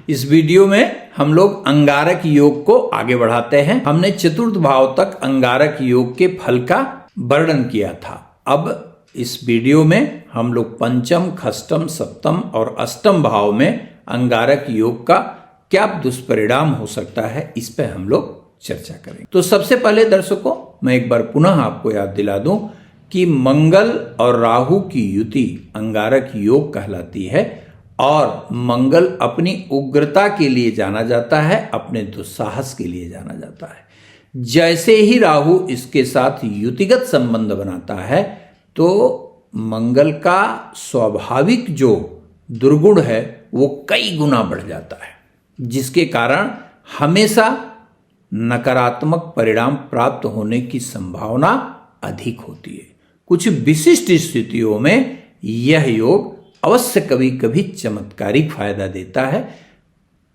इस वीडियो में हम लोग अंगारक योग को आगे बढ़ाते हैं। हमने चतुर्थ भाव तक अंगारक योग के फल का वर्णन किया था। अब इस वीडियो में हम लोग पंचम, खष्टम, सप्तम और अष्टम भाव में अंगारक योग का क्या दुष्परिणाम हो सकता है, इस पे हम लोग चर्चा करेंगे। तो सबसे पहले दर्शकों, मैं एक बार पुनः आपको याद दिला दूं कि मंगल और राहु की युति अंगारक योग कहलाती है और मंगल अपनी उग्रता के लिए जाना जाता है, अपने दुस्साहस के लिए जाना जाता है। जैसे ही राहु इसके साथ युतिगत संबंध बनाता है तो मंगल का स्वाभाविक जो दुर्गुण है वो कई गुना बढ़ जाता है, जिसके कारण हमेशा नकारात्मक परिणाम प्राप्त होने की संभावना अधिक होती है। कुछ विशिष्ट स्थितियों में यह योग अवश्य कभी कभी चमत्कारिक फायदा देता है।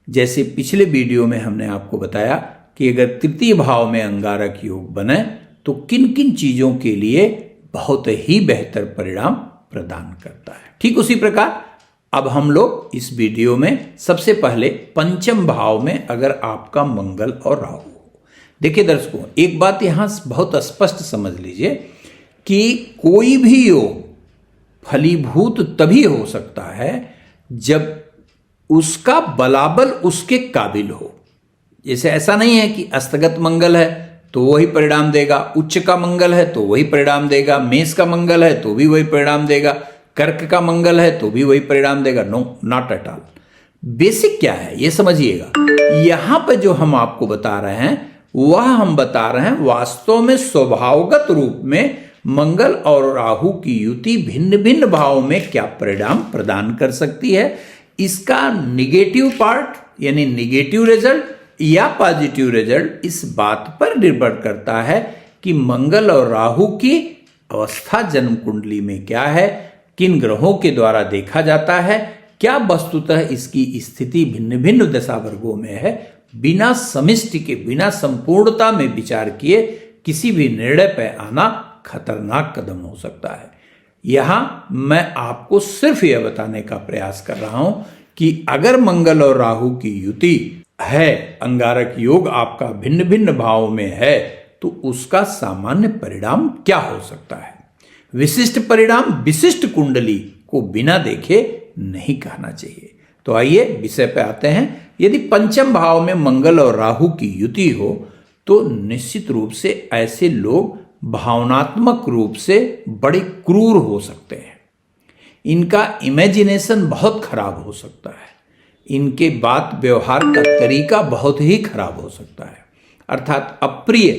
जैसे पिछले वीडियो में हमने आपको बताया कि अगर तृतीय भाव में अंगारक योग बने तो किन किन चीजों के लिए बहुत ही बेहतर परिणाम प्रदान करता है। ठीक उसी प्रकार अब हम लोग इस वीडियो में सबसे पहले पंचम भाव में अगर आपका मंगल और राहु हो। देखिए दर्शकों, एक बात यहां बहुत स्पष्ट समझ लीजिए कि कोई भी योग फलीभूत तभी हो सकता है जब उसका बलाबल उसके काबिल हो। जैसे ऐसा नहीं है कि अस्तगत मंगल है तो वही परिणाम देगा, उच्च का मंगल है तो वही परिणाम देगा, मेष का मंगल है तो भी वही परिणाम देगा, कर्क का मंगल है तो भी वही परिणाम देगा। No, not at all. Basic क्या है ये समझिएगा। यहां पर जो हम आपको बता रहे हैं वह हम बता रहे हैं वास्तव में स्वभावगत रूप में मंगल और राहु की युति भिन्न भिन्न भाव में क्या परिणाम प्रदान कर सकती है। इसका निगेटिव पार्ट यानी निगेटिव रिजल्ट या पॉजिटिव रिजल्ट इस बात पर निर्भर करता है कि मंगल और राहु की अवस्था जन्म कुंडली में क्या है, किन ग्रहों के द्वारा देखा जाता है, क्या वस्तुतः इसकी स्थिति भिन्न भिन्न दशा वर्गों में है। बिना समष्टि के, बिना संपूर्णता में विचार किए किसी भी निर्णय पर आना खतरनाक कदम हो सकता है। यहां मैं आपको सिर्फ यह बताने का प्रयास कर रहा हूं कि अगर मंगल और राहु की युति है, अंगारक योग आपका भिन्न भिन्न भाव में है, तो उसका सामान्य परिणाम क्या हो सकता है। विशिष्ट परिणाम विशिष्ट कुंडली को बिना देखे नहीं कहना चाहिए। तो आइए विषय पे आते हैं। यदि पंचम भाव में मंगल और राहु की युति हो तो निश्चित रूप से ऐसे लोग भावनात्मक रूप से बड़े क्रूर हो सकते हैं। इनका इमेजिनेशन बहुत खराब हो सकता है। इनके बात व्यवहार का तरीका बहुत ही खराब हो सकता है। अर्थात अप्रिय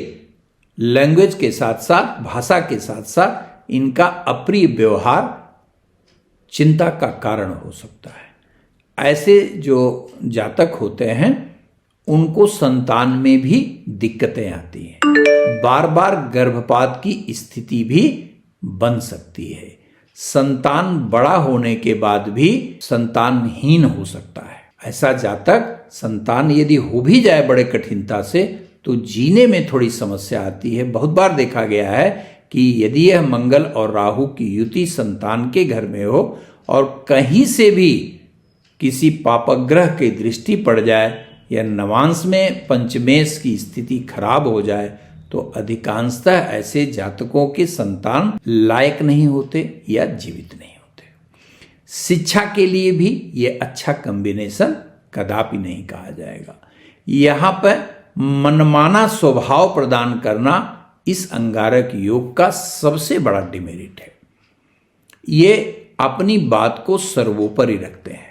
लैंग्वेज के साथ साथ, भाषा के साथ साथ इनका अप्रिय व्यवहार चिंता का कारण हो सकता है। ऐसे जो जातक होते हैं उनको संतान में भी दिक्कतें आती हैं। बार बार गर्भपात की स्थिति भी बन सकती है। संतान बड़ा होने के बाद भी संतानहीन हो सकता है। ऐसा जातक संतान यदि हो भी जाए बड़े कठिनता से तो जीने में थोड़ी समस्या आती है। बहुत बार देखा गया है कि यदि यह मंगल और राहु की युति संतान के घर में हो और कहीं से भी किसी पापग्रह की दृष्टि पड़ जाए या नवांश में पंचमेश की स्थिति खराब हो जाए तो अधिकांशतः ऐसे जातकों के संतान लायक नहीं होते या जीवित नहीं होते। शिक्षा के लिए भी ये अच्छा कॉम्बिनेशन कदापि नहीं कहा जाएगा। यहाँ पर मनमाना स्वभाव प्रदान करना इस अंगारक योग का सबसे बड़ा डिमेरिट है। ये अपनी बात को सर्वोपरि रखते हैं।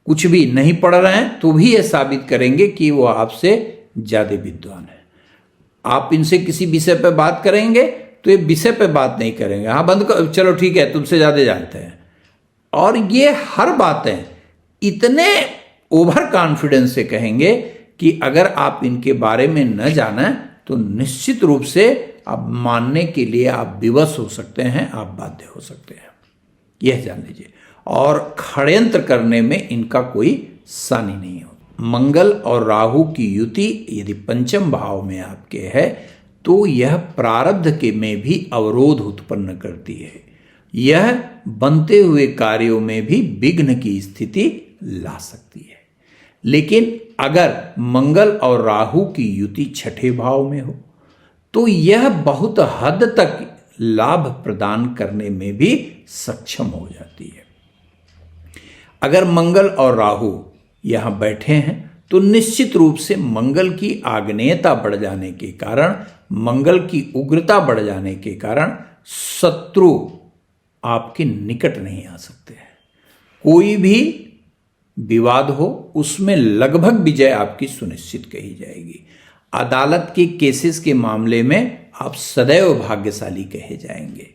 कुछ भी नहीं पढ़ रहे हैं तो भी यह साबित करेंगे कि वो आपसे ज्यादा विद्वान है। आप इनसे किसी विषय पर बात करेंगे तो ये विषय पर बात नहीं करेंगे। हाँ बंद कर, चलो ठीक है, तुमसे ज्यादा जानते हैं। और ये हर बातें इतने ओवर कॉन्फिडेंस से कहेंगे कि अगर आप इनके बारे में न जाने तो निश्चित रूप से आप मानने के लिए आप विवश हो सकते हैं, आप बाध्य हो सकते हैं। यह जान लीजिए। और षड्यंत्र करने में इनका कोई सानी नहीं होता। मंगल और राहु की युति यदि पंचम भाव में आपके है तो यह प्रारब्ध के में भी अवरोध उत्पन्न करती है। यह बनते हुए कार्यों में भी विघ्न की स्थिति ला सकती है। लेकिन अगर मंगल और राहु की युति छठे भाव में हो तो यह बहुत हद तक लाभ प्रदान करने में भी सक्षम हो जाती है। अगर मंगल और राहु यहां बैठे हैं तो निश्चित रूप से मंगल की आग्नेयता बढ़ जाने के कारण, मंगल की उग्रता बढ़ जाने के कारण शत्रु आपके निकट नहीं आ सकते हैं। कोई भी विवाद हो उसमें लगभग विजय आपकी सुनिश्चित कही जाएगी। अदालत के केसेस के मामले में आप सदैव भाग्यशाली कहे जाएंगे।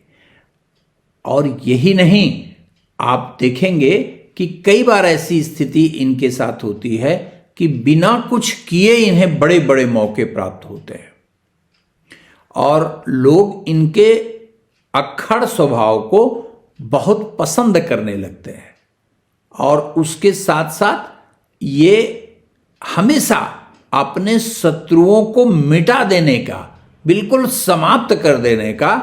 और यही नहीं, आप देखेंगे कि कई बार ऐसी स्थिति इनके साथ होती है कि बिना कुछ किए इन्हें बड़े बड़े मौके प्राप्त होते हैं और लोग इनके अक्खड़ स्वभाव को बहुत पसंद करने लगते हैं। और उसके साथ साथ ये हमेशा अपने शत्रुओं को मिटा देने का, बिल्कुल समाप्त कर देने का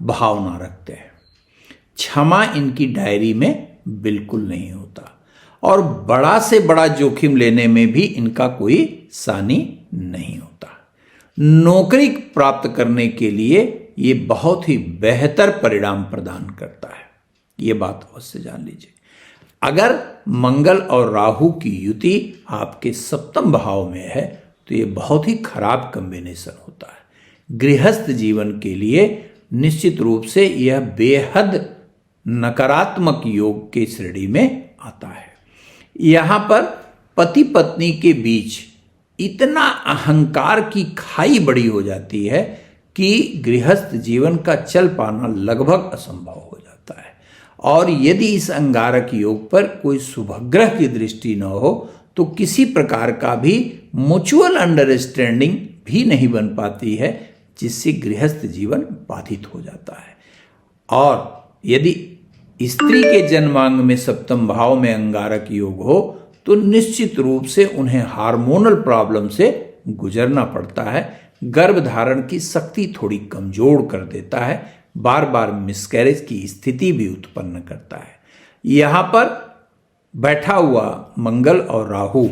भावना रखते हैं। क्षमा इनकी डायरी में बिल्कुल नहीं होता और बड़ा से बड़ा जोखिम लेने में भी इनका कोई सानी नहीं होता। नौकरी प्राप्त करने के लिए ये बहुत ही बेहतर परिणाम प्रदान करता है, ये बात अवश्य जान लीजिए। अगर मंगल और राहु की युति आपके सप्तम भाव में है तो ये बहुत ही खराब कॉम्बिनेशन होता है। गृहस्थ जीवन के लिए निश्चित रूप से यह बेहद नकारात्मक योग के श्रेणी में आता है। यहाँ पर पति पत्नी के बीच इतना अहंकार की खाई बड़ी हो जाती है कि गृहस्थ जीवन का चल पाना लगभग असंभव हो जाता है। और यदि इस अंगारक योग पर कोई शुभग्रह की दृष्टि न हो तो किसी प्रकार का भी म्यूचुअल अंडरस्टैंडिंग भी नहीं बन पाती है, जिससे गृहस्थ जीवन बाधित हो जाता है। और यदि स्त्री के जन्मांग में सप्तम भाव में अंगारक योग हो तो निश्चित रूप से उन्हें हार्मोनल प्रॉब्लम से गुजरना पड़ता है। गर्भधारण की शक्ति थोड़ी कमजोर कर देता है, बार बार मिसकैरेज की स्थिति भी उत्पन्न करता है। यहाँ पर बैठा हुआ मंगल और राहु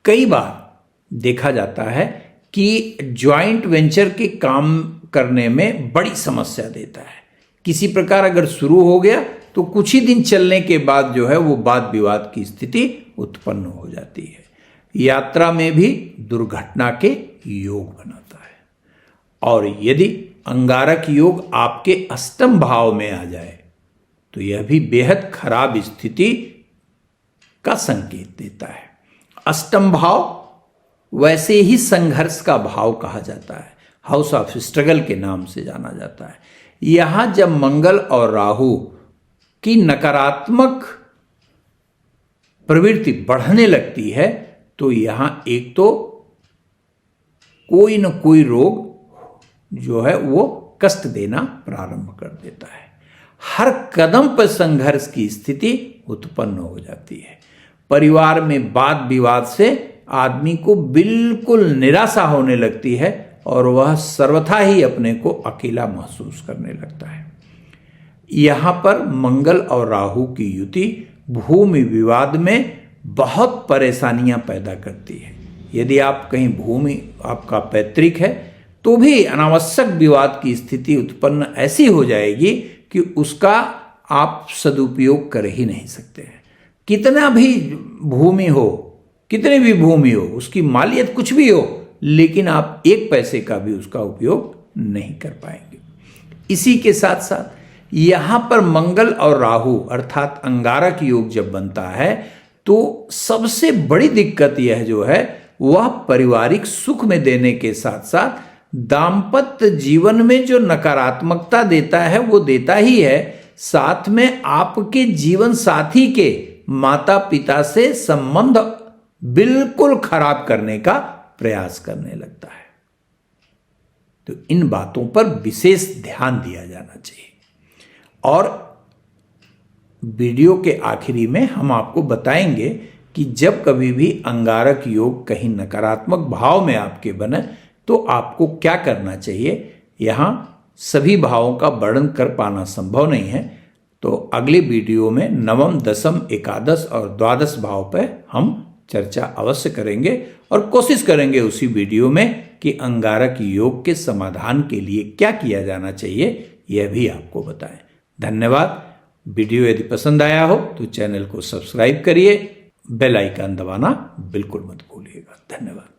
कई बार देखा जाता है कि ज्वाइंट वेंचर के काम करने में बड़ी समस्या देता है। किसी प्रकार अगर शुरू हो गया तो कुछ ही दिन चलने के बाद जो है वो वाद विवाद की स्थिति उत्पन्न हो जाती है। यात्रा में भी दुर्घटना के योग बनाता है। और यदि अंगारक योग आपके अष्टम भाव में आ जाए तो यह भी बेहद खराब स्थिति का संकेत देता है। अष्टम भाव वैसे ही संघर्ष का भाव कहा जाता है, हाउस ऑफ स्ट्रगल के नाम से जाना जाता है। यहां जब मंगल और राहु की नकारात्मक प्रवृत्ति बढ़ने लगती है तो यहां एक तो कोई न कोई रोग जो है वो कष्ट देना प्रारंभ कर देता है। हर कदम पर संघर्ष की स्थिति उत्पन्न हो जाती है। परिवार में वाद विवाद से आदमी को बिल्कुल निराशा होने लगती है और वह सर्वथा ही अपने को अकेला महसूस करने लगता है। यहाँ पर मंगल और राहु की युति भूमि विवाद में बहुत परेशानियां पैदा करती है। यदि आप कहीं भूमि आपका पैतृक है तो भी अनावश्यक विवाद की स्थिति उत्पन्न ऐसी हो जाएगी कि उसका आप सदुपयोग कर ही नहीं सकते हैं। कितना भी भूमि हो, कितनी भी भूमि हो, उसकी मालियत कुछ भी हो, लेकिन आप एक पैसे का भी उसका उपयोग नहीं कर पाएंगे। इसी के साथ साथ यहाँ पर मंगल और राहु अर्थात अंगारक योग जब बनता है तो सबसे बड़ी दिक्कत यह जो है वह पारिवारिक सुख में देने के साथ साथ दाम्पत्य जीवन में जो नकारात्मकता देता है वो देता ही है, साथ में आपके जीवन साथी के माता पिता से संबंध बिल्कुल खराब करने का प्रयास करने लगता है। तो इन बातों पर विशेष ध्यान दिया जाना चाहिए। और वीडियो के आखिरी में हम आपको बताएंगे कि जब कभी भी अंगारक योग कहीं नकारात्मक भाव में आपके बने तो आपको क्या करना चाहिए। यहाँ सभी भावों का वर्णन कर पाना संभव नहीं है, तो अगले वीडियो में नवम, दसम, एकादश और द्वादश भाव पर हम चर्चा अवश्य करेंगे और कोशिश करेंगे उसी वीडियो में कि अंगारक योग के समाधान के लिए क्या किया जाना चाहिए यह भी आपको बताएं। धन्यवाद। वीडियो यदि पसंद आया हो तो चैनल को सब्सक्राइब करिए, बेल आइकन दबाना बिल्कुल मत भूलिएगा। धन्यवाद।